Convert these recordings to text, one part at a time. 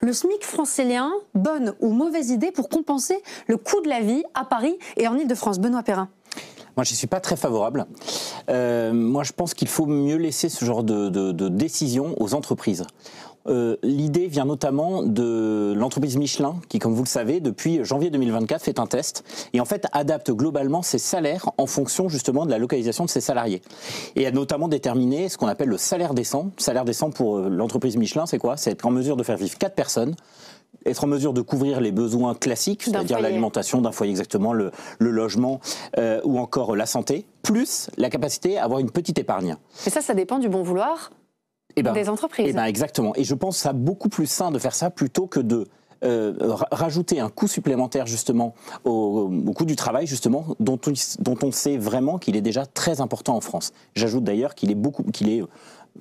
Le SMIC francilien, bonne ou mauvaise idée pour compenser le coût de la vie à Paris et en Ile-de-France? Benoît Perrin. Moi, je ne suis pas très favorable. Moi, je pense qu'il faut mieux laisser ce genre de décision aux entreprises. L'idée vient notamment de l'entreprise Michelin, qui, comme vous le savez, depuis janvier 2024, fait un test et en fait adapte globalement ses salaires en fonction justement de la localisation de ses salariés. Et a notamment déterminé ce qu'on appelle le salaire décent. Salaire décent pour l'entreprise Michelin, c'est quoi? C'est être en mesure de faire vivre 4 personnes, être en mesure de couvrir les besoins classiques, c'est-à-dire l'alimentation d'un foyer exactement, le logement ou encore la santé, plus la capacité à avoir une petite épargne. Et ça dépend du bon vouloir des entreprises. Exactement. Et je pense que c'est beaucoup plus sain de faire ça plutôt que de rajouter un coût supplémentaire justement au coût du travail justement dont on sait vraiment qu'il est déjà très important en France. J'ajoute d'ailleurs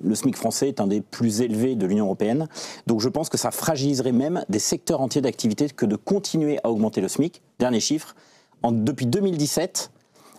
le SMIC français est un des plus élevés de l'Union européenne. Donc je pense que ça fragiliserait même des secteurs entiers d'activité que de continuer à augmenter le SMIC. Dernier chiffre, depuis 2017,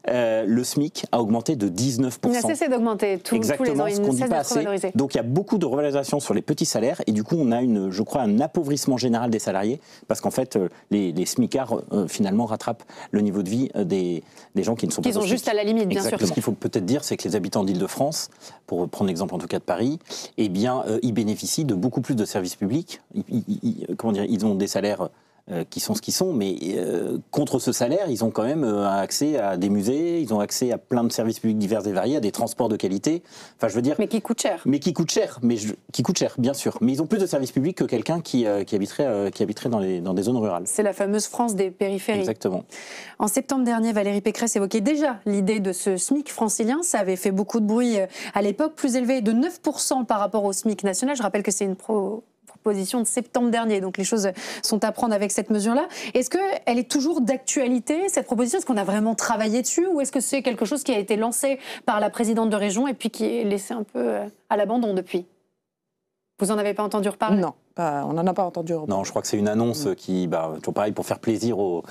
le SMIC a augmenté de 19%. Il a cessé d'augmenter tous les ans, ce qu'on dit pas assez. Donc il y a beaucoup de revalorisation sur les petits salaires et du coup on a je crois un appauvrissement général des salariés parce qu'en fait les SMICards finalement rattrapent le niveau de vie des gens qui ne sont pas au SMIC. Qui sont juste à la limite, bien sûr. Ce qu'il faut peut-être dire, c'est que les habitants d'Île-de-France, pour prendre l'exemple en tout cas de Paris, eh bien ils bénéficient de beaucoup plus de services publics. Ils ont des salaires qui sont ce qu'ils sont, mais contre ce salaire, ils ont quand même accès à des musées, ils ont accès à plein de services publics divers et variés, à des transports de qualité. Enfin, je veux dire. Mais qui coûtent cher. Qui coûtent cher, bien sûr. Mais ils ont plus de services publics que quelqu'un qui habiterait dans des zones rurales. C'est la fameuse France des périphéries. Exactement. En septembre dernier, Valérie Pécresse évoquait déjà l'idée de ce SMIC francilien. Ça avait fait beaucoup de bruit à l'époque, plus élevé de 9% par rapport au SMIC national. Je rappelle que c'est une proposition de septembre dernier, donc les choses sont à prendre avec cette mesure-là. Est-ce qu'elle est toujours d'actualité, cette proposition? Est-ce qu'on a vraiment travaillé dessus ou est-ce que c'est quelque chose qui a été lancé par la présidente de région et puis qui est laissé un peu à l'abandon depuis? Vous n'en avez pas entendu reparler? Non, on n'en a pas entendu reparler. Non, je crois que c'est une annonce qui, toujours pareil, pour faire plaisir aux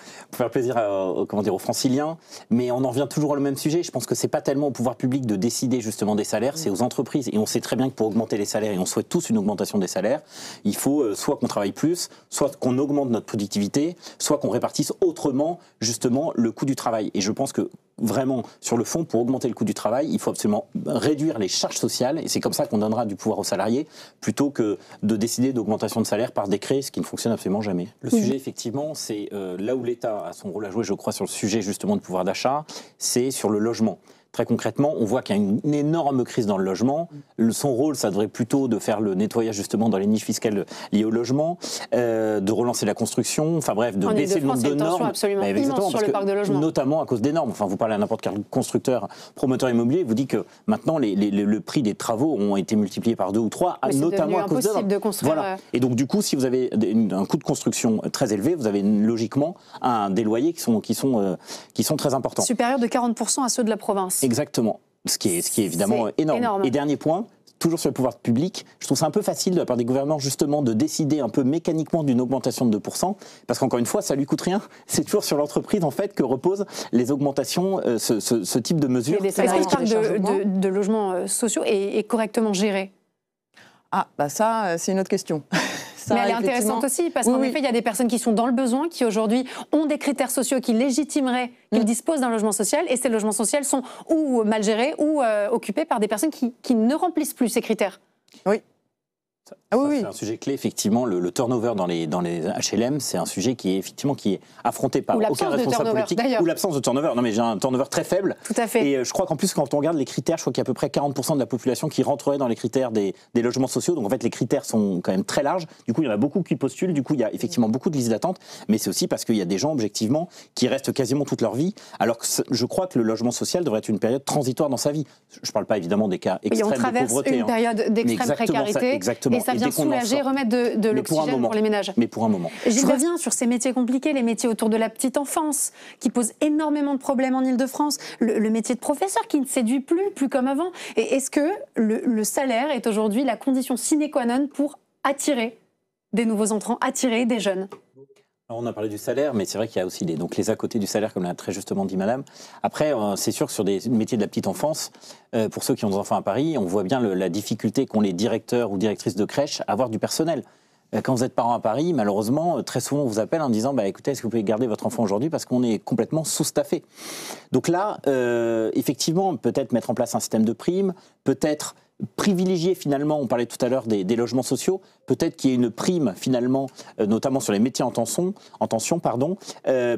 franciliens, mais on en revient toujours au même sujet. Je pense que c'est pas tellement au pouvoir public de décider justement des salaires, c'est aux entreprises. Et on sait très bien que pour augmenter les salaires, et on souhaite tous une augmentation des salaires, il faut soit qu'on travaille plus, soit qu'on augmente notre productivité, soit qu'on répartisse autrement justement le coût du travail. Et je pense que vraiment, sur le fond, pour augmenter le coût du travail, il faut absolument réduire les charges sociales, et c'est comme ça qu'on donnera du pouvoir aux salariés, plutôt que de décider d'augmentation de salaire par décret, ce qui ne fonctionne absolument jamais. Le sujet, effectivement, c'est là où l'État a son rôle à jouer, je crois, sur le sujet justement de pouvoir d'achat, c'est sur le logement. Très concrètement, on voit qu'il y a une énorme crise dans le logement. Son rôle, ça devrait plutôt de faire le nettoyage justement dans les niches fiscales liées au logement, de relancer la construction, enfin bref, de baisser le nombre de normes. Absolument immense sur le parc de logement. Notamment à cause des normes. Enfin, vous parlez à n'importe quel constructeur, promoteur immobilier, vous dit que maintenant le prix des travaux ont été multipliés par 2 ou 3, notamment à cause des normes. De construire. Voilà. Et donc du coup, si vous avez un coût de construction très élevé, vous avez logiquement des loyers qui sont très importants. Supérieurs de 40% à ceux de la province. Exactement, ce qui est évidemment énorme. Et dernier point, toujours sur le pouvoir public, je trouve ça un peu facile de la part des gouvernements justement de décider un peu mécaniquement d'une augmentation de 2%, parce qu'encore une fois, ça lui coûte rien. C'est toujours sur l'entreprise en fait que reposent les augmentations, ce type de mesures. Est-ce que le parc de logements sociaux est correctement géré? Ah, ça, c'est une autre question. Mais elle est intéressante aussi, parce qu'en effet, il y a des personnes qui sont dans le besoin, qui aujourd'hui ont des critères sociaux qui légitimeraient qu'ils disposent d'un logement social, et ces logements sociaux sont ou mal gérés ou occupés par des personnes qui ne remplissent plus ces critères. Oui. C'est un sujet clé, effectivement, le turnover dans les HLM, c'est un sujet qui est affronté par aucun responsable politique, ou l'absence de turnover. Non mais j'ai un turnover très faible. Tout à fait. Et je crois qu'en plus, quand on regarde les critères, je crois qu'il y a à peu près 40% de la population qui rentrerait dans les critères des logements sociaux. Donc en fait, les critères sont quand même très larges. Du coup, il y en a beaucoup qui postulent. Du coup, il y a effectivement beaucoup de listes d'attente. Mais c'est aussi parce qu'il y a des gens, objectivement, qui restent quasiment toute leur vie. Alors que je crois que le logement social devrait être une période transitoire dans sa vie. Je ne parle pas évidemment des cas extrêmes de pauvreté. On traverse une période d'extrême précarité. Exactement. Et ça vient soulager, remettre de l'oxygène pour les ménages. Mais pour un moment. Je reviens sur ces métiers compliqués, les métiers autour de la petite enfance, qui posent énormément de problèmes en Ile-de-France. Le métier de professeur qui ne séduit plus comme avant. Et est-ce que le salaire est aujourd'hui la condition sine qua non pour attirer des nouveaux entrants, attirer des jeunes? Alors on a parlé du salaire, mais c'est vrai qu'il y a aussi les à côté du salaire, comme l'a très justement dit madame. Après, c'est sûr que sur des métiers de la petite enfance, pour ceux qui ont des enfants à Paris, on voit bien la difficulté qu'ont les directeurs ou directrices de crèche à avoir du personnel. Quand vous êtes parent à Paris, malheureusement, très souvent on vous appelle en disant écoutez, est-ce que vous pouvez garder votre enfant aujourd'hui parce qu'on est complètement sous-staffé. Donc là, effectivement, peut-être mettre en place un système de primes, peut-être privilégier finalement, on parlait tout à l'heure des logements sociaux, peut-être qu'il y ait une prime finalement, notamment sur les métiers en tension,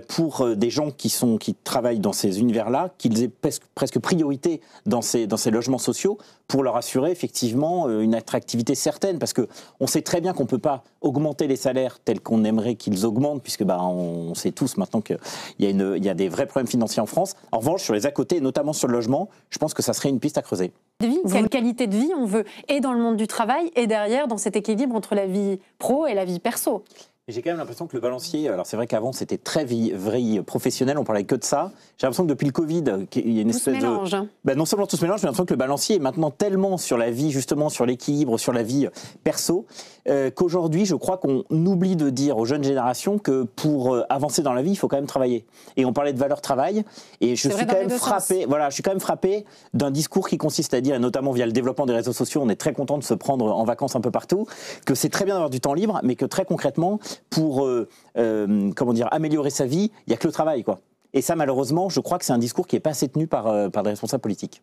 pour des gens qui travaillent dans ces univers-là, qu'ils aient presque priorité dans ces logements sociaux pour leur assurer effectivement une attractivité certaine, parce que on sait très bien qu'on ne peut pas augmenter les salaires tels qu'on aimerait qu'ils augmentent, puisque on sait tous maintenant qu'il y a des vrais problèmes financiers en France. En revanche, sur les à-côté, notamment sur le logement, je pense que ça serait une piste à creuser. Quelle qualité de vie on veut, et dans le monde du travail, et derrière, dans cet équilibre entre la vie pro et la vie perso. J'ai quand même l'impression que le balancier, alors c'est vrai qu'avant c'était très vie professionnelle, on parlait que de ça. J'ai l'impression que depuis le Covid, il y a une espèce de... mélange. Non seulement tout se mélange, j'ai l'impression que le balancier est maintenant tellement sur la vie, justement sur l'équilibre, sur la vie perso, qu'aujourd'hui je crois qu'on oublie de dire aux jeunes générations que pour avancer dans la vie, il faut quand même travailler. Et on parlait de valeur travail, et je suis quand même frappé d'un discours qui consiste à dire, et notamment via le développement des réseaux sociaux, on est très content de se prendre en vacances un peu partout, que c'est très bien d'avoir du temps libre, mais que très concrètement, pour améliorer sa vie, il n'y a que le travail, quoi. Et ça, malheureusement, je crois que c'est un discours qui n'est pas assez tenu par des responsables politiques.